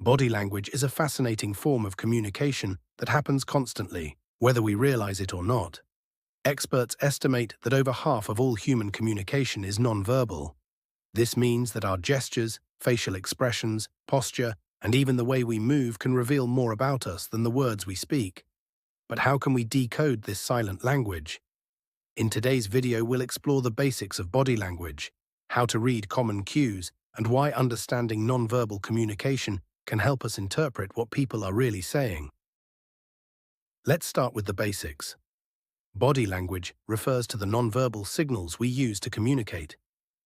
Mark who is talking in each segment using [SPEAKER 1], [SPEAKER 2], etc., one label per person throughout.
[SPEAKER 1] Body language is a fascinating form of communication that happens constantly, whether we realize it or not. Experts estimate that over half of all human communication is nonverbal. This means that our gestures, facial expressions, posture, and even the way we move can reveal more about us than the words we speak. But how can we decode this silent language? In today's video, we'll explore the basics of body language, how to read common cues, and why understanding nonverbal communication can help us interpret what people are really saying. Let's start with the basics. Body language refers to the nonverbal signals we use to communicate.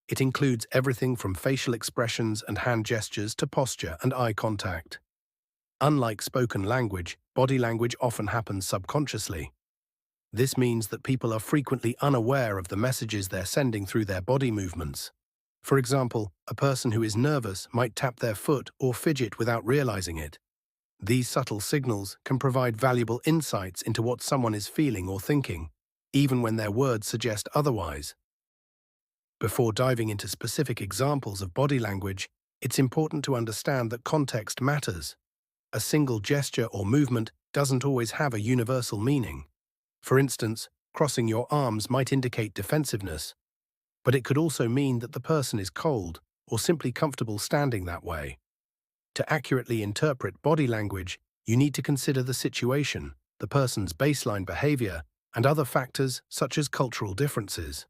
[SPEAKER 1] It includes everything from facial expressions and hand gestures to posture and eye contact. Unlike spoken language, body language often happens subconsciously. This means that people are frequently unaware of the messages they're sending through their body movements. For example, a person who is nervous might tap their foot or fidget without realizing it. These subtle signals can provide valuable insights into what someone is feeling or thinking, even when their words suggest otherwise. Before diving into specific examples of body language, it's important to understand that context matters. A single gesture or movement doesn't always have a universal meaning. For instance, crossing your arms might indicate defensiveness, but it could also mean that the person is cold or simply comfortable standing that way. To accurately interpret body language, you need to consider the situation, the person's baseline behavior, and other factors such as cultural differences.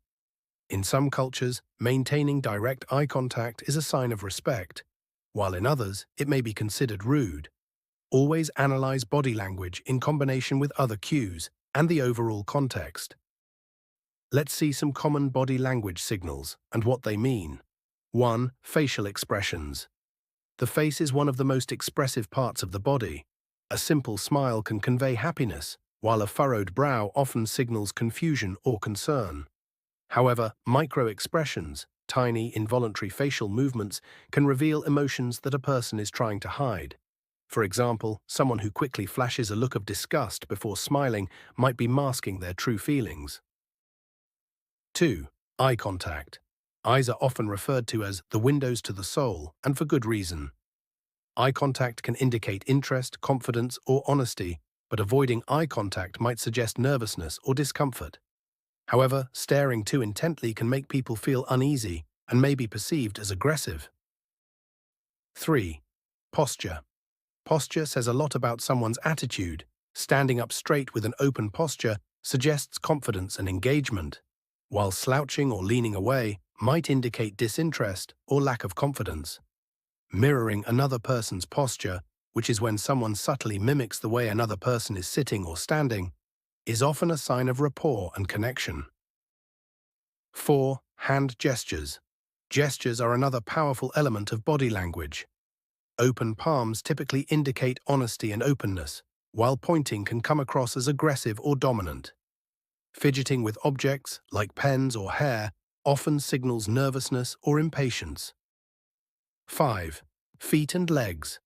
[SPEAKER 1] In some cultures, maintaining direct eye contact is a sign of respect, while in others, it may be considered rude. Always analyze body language in combination with other cues and the overall context. Let's see some common body language signals and what they mean. 1. Facial expressions. The face is one of the most expressive parts of the body. A simple smile can convey happiness, while a furrowed brow often signals confusion or concern. However, micro-expressions, tiny involuntary facial movements, can reveal emotions that a person is trying to hide. For example, someone who quickly flashes a look of disgust before smiling might be masking their true feelings. 2. Eye contact. Eyes are often referred to as the windows to the soul, and for good reason. Eye contact can indicate interest, confidence, or honesty, but avoiding eye contact might suggest nervousness or discomfort. However, staring too intently can make people feel uneasy and may be perceived as aggressive. 3. Posture. Posture says a lot about someone's attitude. Standing up straight with an open posture suggests confidence and engagement, while slouching or leaning away might indicate disinterest or lack of confidence. Mirroring another person's posture, which is when someone subtly mimics the way another person is sitting or standing, is often a sign of rapport and connection. 4. Hand gestures. Gestures are another powerful element of body language. Open palms typically indicate honesty and openness, while pointing can come across as aggressive or dominant. Fidgeting with objects, like pens or hair, often signals nervousness or impatience. 5. Feet and legs.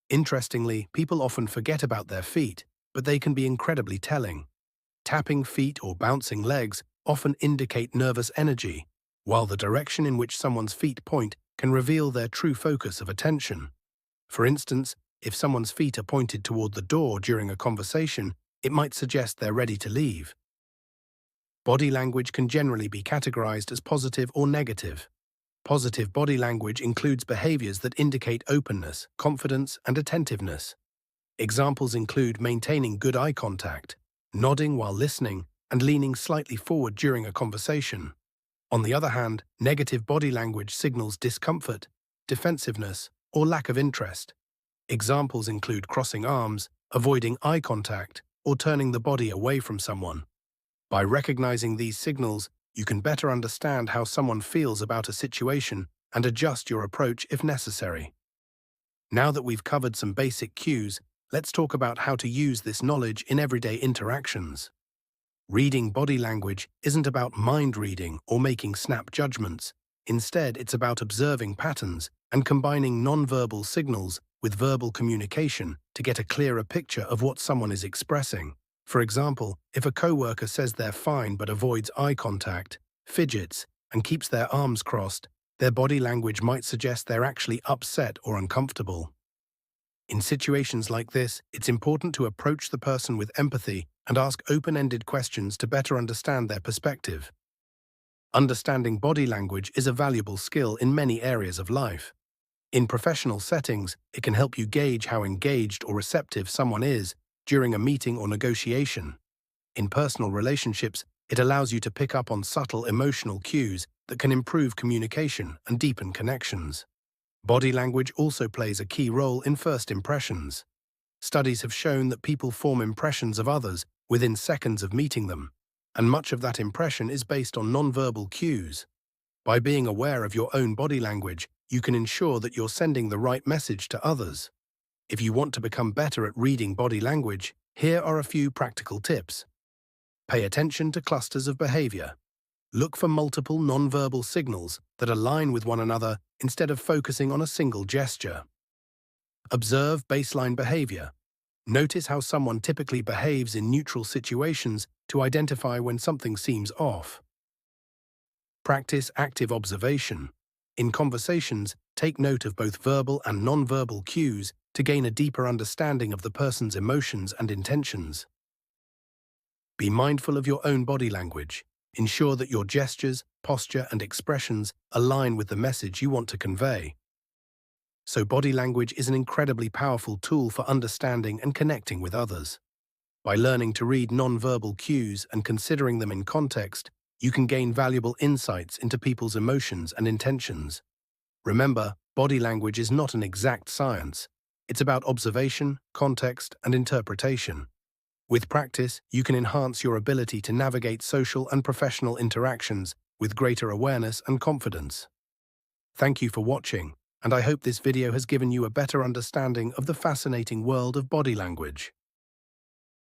[SPEAKER 1] Interestingly, people often forget about their feet, but they can be incredibly telling. Tapping feet or bouncing legs often indicate nervous energy, while the direction in which someone's feet point can reveal their true focus of attention. For instance, if someone's feet are pointed toward the door during a conversation, it might suggest they're ready to leave. Body language can generally be categorized as positive or negative. Positive body language includes behaviors that indicate openness, confidence, and attentiveness. Examples include maintaining good eye contact, nodding while listening, and leaning slightly forward during a conversation. On the other hand, negative body language signals discomfort, defensiveness, or lack of interest. Examples include crossing arms, avoiding eye contact, or turning the body away from someone. By recognizing these signals, you can better understand how someone feels about a situation and adjust your approach if necessary. Now that we've covered some basic cues, let's talk about how to use this knowledge in everyday interactions. Reading body language isn't about mind reading or making snap judgments. Instead, it's about observing patterns and combining nonverbal signals with verbal communication to get a clearer picture of what someone is expressing. For example, if a coworker says they're fine but avoids eye contact, fidgets, and keeps their arms crossed, their body language might suggest they're actually upset or uncomfortable. In situations like this, it's important to approach the person with empathy and ask open-ended questions to better understand their perspective. Understanding body language is a valuable skill in many areas of life. In professional settings, it can help you gauge how engaged or receptive someone is during a meeting or negotiation. In personal relationships, it allows you to pick up on subtle emotional cues that can improve communication and deepen connections. Body language also plays a key role in first impressions. Studies have shown that people form impressions of others within seconds of meeting them, and much of that impression is based on nonverbal cues. By being aware of your own body language, you can ensure that you're sending the right message to others. If you want to become better at reading body language, here are a few practical tips. Pay attention to clusters of behavior. Look for multiple nonverbal signals that align with one another instead of focusing on a single gesture. Observe baseline behavior. Notice how someone typically behaves in neutral situations to identify when something seems off. Practice active observation. In conversations, take note of both verbal and nonverbal cues to gain a deeper understanding of the person's emotions and intentions. Be mindful of your own body language. Ensure that your gestures, posture, and expressions align with the message you want to convey. So body language is an incredibly powerful tool for understanding and connecting with others. By learning to read nonverbal cues and considering them in context, you can gain valuable insights into people's emotions and intentions. Remember, body language is not an exact science. It's about observation, context, and interpretation. With practice, you can enhance your ability to navigate social and professional interactions with greater awareness and confidence. Thank you for watching, and I hope this video has given you a better understanding of the fascinating world of body language.